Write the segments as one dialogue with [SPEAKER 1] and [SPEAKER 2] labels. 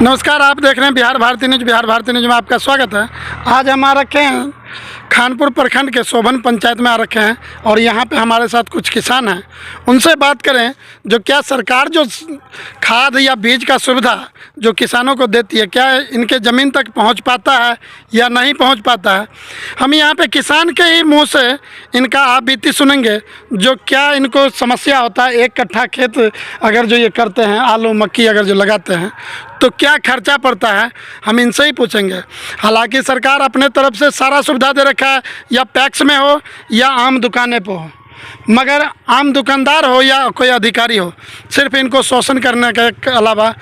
[SPEAKER 1] नमस्कार, आप देख रहे हैं बिहार भारती न्यूज। बिहार भारती न्यूज में आपका स्वागत है। आज हम आ रखे हैं खानपुर प्रखंड के शोभन पंचायत में आ रखे हैं और यहाँ पे हमारे साथ कुछ किसान हैं। उनसे बात करें जो क्या सरकार जो खाद या बीज का सुविधा जो किसानों को देती है, क्या इनके ज़मीन तक पहुँच पाता है या नहीं पहुँच पाता है। हम यहाँ पे किसान के ही मुँह से इनका आप बीती सुनेंगे जो क्या इनको समस्या होता है। एक कट्ठा खेत अगर जो ये करते हैं, आलू मक्की अगर जो लगाते हैं तो क्या खर्चा पड़ता है, हम इनसे ही पूछेंगे। हालांकि सरकार अपने तरफ से सारा सुविधा दे रखा है, या पैक्स में हो या आम दुकानें पर हो, मगर आम दुकानदार हो या कोई अधिकारी हो, सिर्फ इनको शोषण करने के अलावा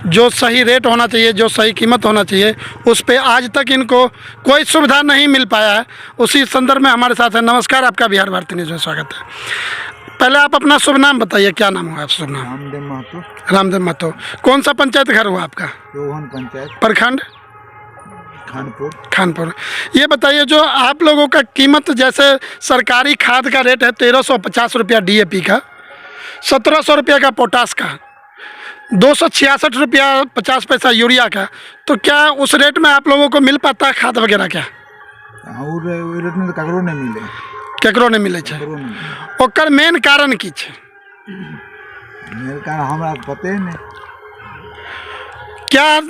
[SPEAKER 1] जो सही रेट होना चाहिए, जो सही कीमत होना चाहिए, उस पर आज तक इनको कोई सुविधा नहीं मिल पाया है। उसी संदर्भ में हमारे साथ है। नमस्कार, आपका बिहार भारती न्यूज़ में स्वागत है। पहले आप अपना शुभ नाम बताइए, क्या नाम हुआ आप? शुभ नाम?
[SPEAKER 2] रामदेव महतो।
[SPEAKER 1] रामदेव महतो। कौन सा पंचायत घर हुआ आपका?
[SPEAKER 2] शोभन पंचायत,
[SPEAKER 1] प्रखंड
[SPEAKER 2] खानपुर।
[SPEAKER 1] खानपुर। ये बताइए जो आप लोगों का कीमत, जैसे सरकारी खाद का रेट है 1350 रुपया DAP का, 1700 रुपया का पोटास का, 266 रुपया 50 पैसा यूरिया का, तो क्या उस रेट में आप लोगों को मिल पाता है खाद वगैरह? क्या
[SPEAKER 2] और रेट में तो ककरो नहीं मिले,
[SPEAKER 1] केकरो नहीं मिले छे?
[SPEAKER 2] ककरो नहीं।
[SPEAKER 1] ओकर मेन कारण की छे?
[SPEAKER 2] मेरे कारण हमरा पते नहीं।
[SPEAKER 1] क्या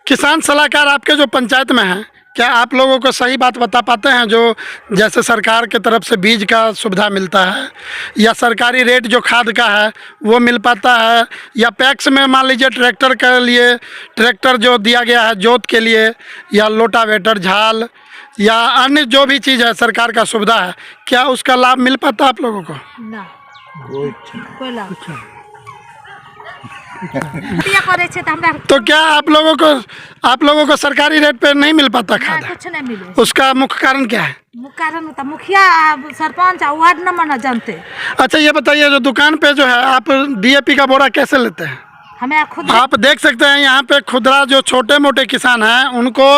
[SPEAKER 1] किसान सलाहकार आपके जो पंचायत में हैं, क्या आप लोगों को सही बात बता पाते हैं जो जैसे सरकार की तरफ से बीज का सुविधा मिलता है या सरकारी रेट जो खाद का है वो मिल पाता है, या पैक्स में मान लीजिए ट्रैक्टर के लिए ट्रैक्टर जो दिया गया है जोत के लिए, या लोटावेटर, झाल या अन्य जो भी चीज़ है सरकार का सुविधा है, क्या उसका लाभ मिल पाता है आप लोगों को?
[SPEAKER 3] ना,
[SPEAKER 2] कोई
[SPEAKER 3] लाभ।
[SPEAKER 1] तो क्या आप लोगों को सरकारी रेट पे नहीं मिल पाता खाद?
[SPEAKER 3] कुछ नहीं मिले।
[SPEAKER 1] उसका मुख्य कारण क्या है?
[SPEAKER 3] मुख्य कारण तो मुखिया, सरपंच, वार्ड नंबर न जानते।
[SPEAKER 1] अच्छा, ये बताइए जो दुकान पे जो है आप DAP का बोरा कैसे लेते हैं?
[SPEAKER 3] हमें खुद
[SPEAKER 1] आप देख सकते हैं यहाँ पे खुदरा जो छोटे मोटे किसान हैं उनको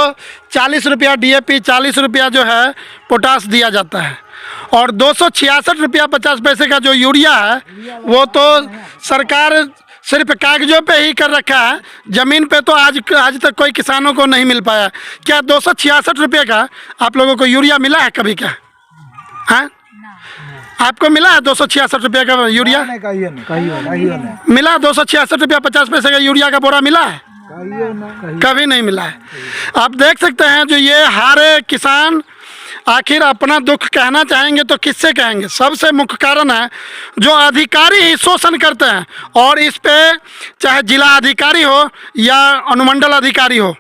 [SPEAKER 1] 40 रुपया DAP, 40 रुपया जो है पोटास दिया जाता है, और 266 रुपया 50 पैसे का जो यूरिया है वो तो सरकार सिर्फ कागजों पे ही कर रखा है, ज़मीन पे तो आज तक कोई किसानों को नहीं मिल पाया। क्या 266 रुपये का आप लोगों को यूरिया मिला है कभी? क्या हाँ, आपको मिला है 266 रुपये का यूरिया?
[SPEAKER 2] नहीं।
[SPEAKER 1] मिला 266 रुपया 50 पैसे का यूरिया का बोरा मिला है? कभी नहीं मिला है। आप देख सकते हैं जो ये हारे किसान आखिर अपना दुख कहना चाहेंगे तो किससे कहेंगे? सबसे मुख्य कारण है जो अधिकारी ही शोषण करते हैं, और इस पे चाहे जिला अधिकारी हो या अनुमंडल अधिकारी हो,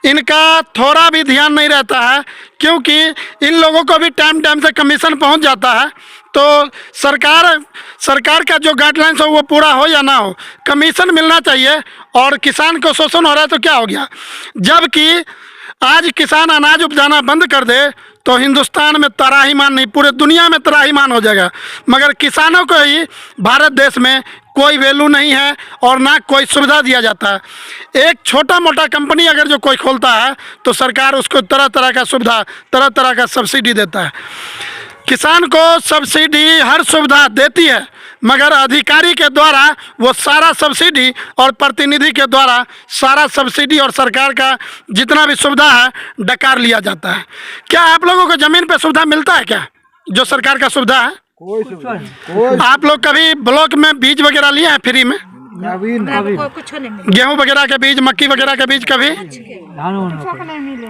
[SPEAKER 1] इनका थोड़ा भी ध्यान नहीं रहता है, क्योंकि इन लोगों को भी टाइम से कमीशन पहुंच जाता है। तो सरकार का जो गाइडलाइंस हो वो पूरा हो या ना हो, कमीशन मिलना चाहिए, और किसान को शोषण हो रहा है तो क्या हो गया? जबकि आज किसान अनाज उपजाना बंद कर दे तो हिंदुस्तान में तराहीमान नहीं, पूरे दुनिया में तराहीमान हो जाएगा, मगर किसानों को ही भारत देश में कोई वैल्यू नहीं है और ना कोई सुविधा दिया जाता है। एक छोटा मोटा कंपनी अगर जो कोई खोलता है तो सरकार उसको तरह तरह का सुविधा, तरह तरह का सब्सिडी देता है। किसान को सब्सिडी हर सुविधा देती है, मगर अधिकारी के द्वारा वो सारा सब्सिडी और प्रतिनिधि के द्वारा सारा सब्सिडी और सरकार का जितना भी सुविधा है डकार लिया जाता है। क्या आप लोगों को ज़मीन पे सुविधा मिलता है क्या जो सरकार का सुविधा है?
[SPEAKER 2] कोई
[SPEAKER 1] आप लोग कभी ब्लॉक में बीज वगैरह लिए हैं फ्री में?
[SPEAKER 3] कुछ नहीं मिले।
[SPEAKER 1] गेहूं वगैरह के बीज, मक्की वगैरह के बीज कभी?
[SPEAKER 3] नहीं मिले।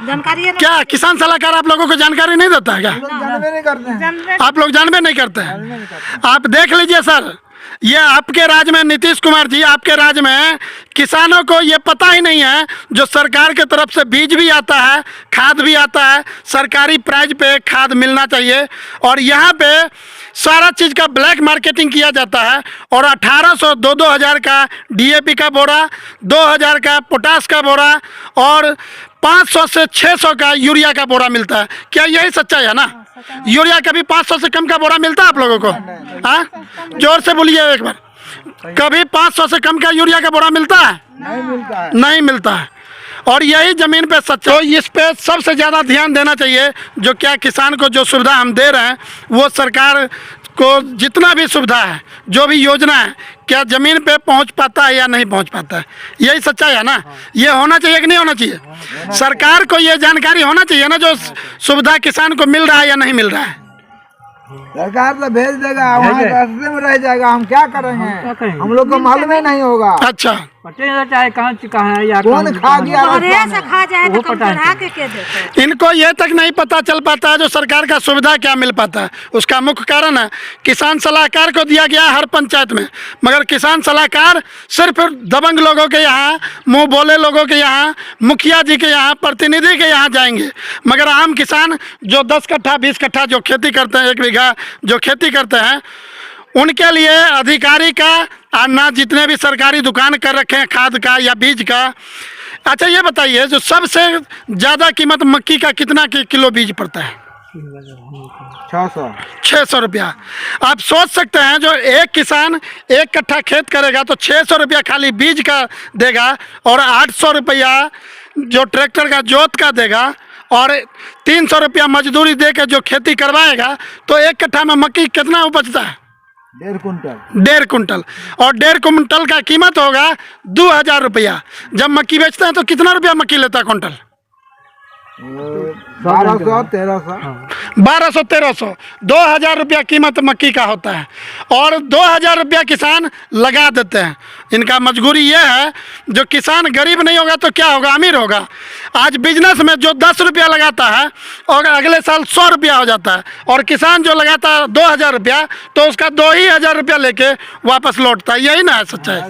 [SPEAKER 3] जानकारी
[SPEAKER 1] क्या किसान सलाहकार आप लोगों को जानकारी नहीं देता है क्या?
[SPEAKER 2] जानबे नहीं करते हैं।
[SPEAKER 1] आप लोग जानबे नहीं करते हैं? आप देख लीजिए सर, ये आपके राज्य में नीतीश कुमार जी, आपके राज्य में किसानों को ये पता ही नहीं है जो सरकार के तरफ से बीज भी आता है, खाद भी आता है, सरकारी प्राइस पे खाद मिलना चाहिए, और यहाँ पे सारा चीज़ का ब्लैक मार्केटिंग किया जाता है, और 1800 2000 का DAP का बोरा, 2000 का पोटास का बोरा और 500 से 600 का यूरिया का बोरा मिलता है। क्या यही सच्चाई है ना? यूरिया कभी 500 से कम का बोरा मिलता है आप लोगों को? हाँ, जोर से बोलिए एक बार, कभी 500 से कम का यूरिया का बोरा मिलता है?
[SPEAKER 2] नहीं मिलता है।
[SPEAKER 1] नहीं मिलता है। और यही ज़मीन पे सच्चा, तो इस पे सबसे ज़्यादा ध्यान देना चाहिए। जो क्या किसान को जो सुविधा हम दे रहे हैं वो सरकार को जितना भी सुविधा है, जो भी योजना है, क्या ज़मीन पे पहुंच पाता है या नहीं पहुंच पाता है? यही सच्चाई है ना। ये होना चाहिए कि नहीं होना चाहिए? सरकार को ये जानकारी होना चाहिए ना, जो सुविधा किसान को मिल रहा है या नहीं मिल रहा है।
[SPEAKER 2] सरकार तो भेज देगा, वहाँ रास्ते में रह जाएगा, हम क्या करेंगे? हम लोग को मालूम ही नहीं होगा।
[SPEAKER 1] अच्छा,
[SPEAKER 4] चाहे कहाँ है या
[SPEAKER 2] कौन खा गया?
[SPEAKER 3] घरे से खा जाए तो कम चढ़ा के देते हैं।
[SPEAKER 1] इनको ये तक नहीं पता चल पाता है जो सरकार का सुविधा क्या मिल पाता है। उसका मुख्य कारण है किसान सलाहकार को दिया गया हर पंचायत में, मगर किसान सलाहकार सिर्फ दबंग लोगों के यहाँ, मुंह बोले लोगों के यहाँ, मुखिया जी के यहाँ, प्रतिनिधि के यहाँ जाएंगे, मगर आम किसान जो 10 कट्ठा 20 कट्ठा जो खेती करते हैं, 1 बीघा जो खेती करते हैं, उनके लिए अधिकारी का और ना जितने भी सरकारी दुकान कर रखे हैं खाद का या बीज का। अच्छा ये बताइए, जो सबसे ज़्यादा कीमत मक्की का कितना किलो बीज पड़ता है? 600 रुपया। आप सोच सकते हैं, जो एक किसान 1 कट्ठा खेत करेगा तो 600 रुपया खाली बीज का देगा और 800 रुपया जो ट्रैक्टर का जोत का देगा और 300 रुपया मजदूरी दे के जो खेती करवाएगा, तो 1 कट्ठा में मक्की कितना उपजता है?
[SPEAKER 2] 1.5 कुंटल।
[SPEAKER 1] 1.5 कुंटल। और 1.5 कुंटल का कीमत होगा 2000 रुपया। जब मक्की बेचते हैं तो कितना रुपया मक्की लेता है कुंटल? 1200-1300। 2000 रुपया कीमत मक्की का होता है और 2000 रुपया किसान लगा देते हैं। इनका मजबूरी ये है, जो किसान गरीब नहीं होगा तो क्या होगा? अमीर होगा। आज बिजनेस में जो 10 रुपया लगाता है और अगले साल 100 रुपया हो जाता है, और किसान जो लगाता है 2000 रुपया तो उसका 2000 रुपया लेके वापस लौटता है। यही ना है सच्चाई।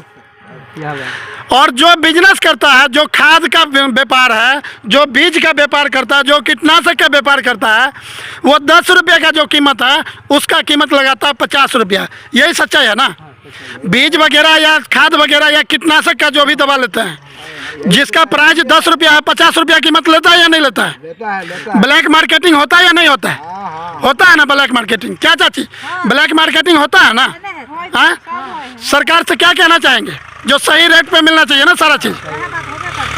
[SPEAKER 1] और जो बिजनेस करता है, जो खाद का व्यापार है, जो बीज का व्यापार करता है, जो कीटनाशक का व्यापार करता है, वो 10 रुपये का जो कीमत है उसका कीमत लगाता है 50 रुपया। यही सच्चाई है ना। बीज वगैरह या खाद वगैरह या कीटनाशक का जो भी दवा लेते हैं, जिसका प्राइस 10 रुपया है, 50 रुपया कीमत लेता है या नहीं लेता है?
[SPEAKER 2] लेता है।
[SPEAKER 1] ब्लैक मार्केटिंग होता है या नहीं होता है? होता है ना ब्लैक मार्केटिंग। क्या चाची, ब्लैक मार्केटिंग होता है ना? हाँ, सरकार से क्या कहना चाहेंगे? जो सही रेट पे मिलना चाहिए ना, सारा चीज़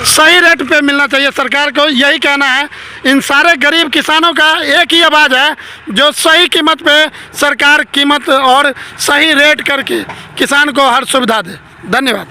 [SPEAKER 1] सही रेट पे मिलना चाहिए। सरकार को यही कहना है। इन सारे गरीब किसानों का एक ही आवाज़ है, जो सही कीमत पे सरकार कीमत और सही रेट करके किसान को हर सुविधा दे। धन्यवाद।